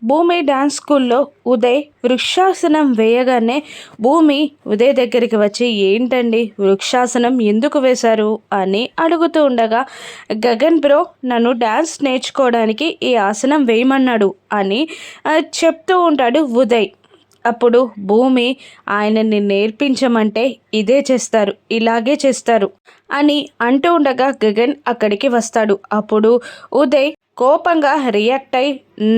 భూమి డాన్స్ స్కూల్లో ఉదయ్ వృక్షాసనం వేయగానే భూమి ఉదయ్ దగ్గరికి వచ్చి ఏంటండి వృక్షాసనం ఎందుకు వేశారు అని అడుగుతూ ఉండగా గగన్ బ్రో నన్ను డాన్స్ నేర్చుకోవడానికి ఈ ఆసనం వేయమన్నాడు అని చెప్తూ ఉంటాడు ఉదయ్. అప్పుడు భూమి ఆయనని నేర్పించమంటే ఇదే చేస్తారు, ఇలాగే చేస్తారు అని అంటూ ఉండగా గగన్ అక్కడికి వస్తాడు. అప్పుడు ఉదయ్ కోపంగా రియాక్ట్ అయి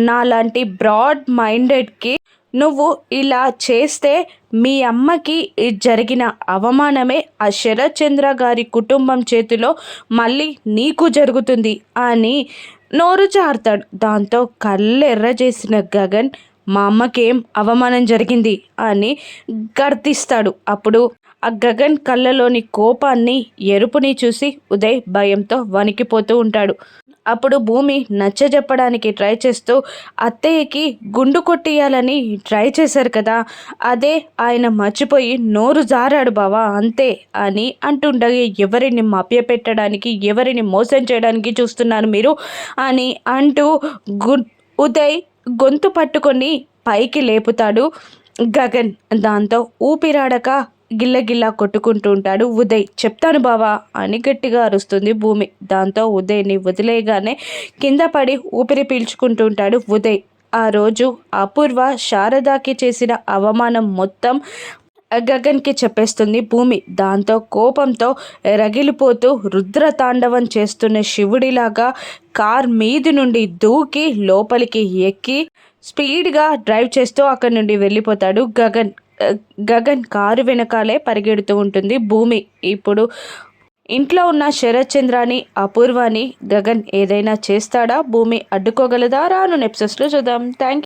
నాలాంటి బ్రాడ్ మైండెడ్కి నువ్వు ఇలా చేస్తే మీ అమ్మకి జరిగిన అవమానమే ఆ శరత్ చంద్ర గారి కుటుంబం చేతిలో మళ్ళీ నీకు జరుగుతుంది అని నోరు జారుతాడు. దాంతో కళ్ళెర్ర చేసిన గగన్ మా అమ్మకేం అవమానం జరిగింది అని గర్తిస్తాడు. అప్పుడు ఆ గగన్ కళ్ళలోని కోపాన్ని ఎరుపుని చూసి ఉదయ్ భయంతో వణికిపోతూ ఉంటాడు. అప్పుడు భూమి నచ్చజెప్పడానికి ట్రై చేస్తూ అత్తయ్యకి గుండు కొట్టియాలని ట్రై చేశారు కదా, అదే ఆయన మర్చిపోయి నోరు జారాడు బావా అంతే అని అంటుండగా ఎవరిని మభ్యపెట్టడానికి ఎవరిని మోసం చేయడానికి చూస్తున్నారు మీరు అని అంటూ ఉదయ్ గొంతు పట్టుకొని పైకి లేపుతాడు గగన్. దాంతో ఊపిరాడక గిల్లగిల్లా కొట్టుకుంటూ ఉంటాడు ఉదయ్. చెప్తాను బావా అని గట్టిగా అరుస్తుంది భూమి. దాంతో ఉదయ్ని వదిలేయగానే కింద పడి ఊపిరి పీల్చుకుంటూ ఉంటాడు ఉదయ్. ఆ రోజు అపూర్వ శారదాకి చేసిన అవమానం మొత్తం గగన్కి చెప్పేస్తుంది భూమి. దాంతో కోపంతో రగిలిపోతూ రుద్రతాండవం చేస్తున్న శివుడిలాగా కార్ మీది నుండి దూకి లోపలికి ఎక్కి స్పీడ్గా డ్రైవ్ చేస్తూ అక్కడి నుండి వెళ్ళిపోతాడు గగన్. గగన్ కారు వెనకాలే పరిగెడుతూ ఉంటుంది భూమి. ఇప్పుడు ఇంట్లో ఉన్న శరత్ చంద్రాని అపూర్వాని గగన్ ఏదైనా చేస్తాడా, భూమి అడ్డుకోగలదా? రాను ఎపిసోడ్స్లో చూద్దాం. Thank you.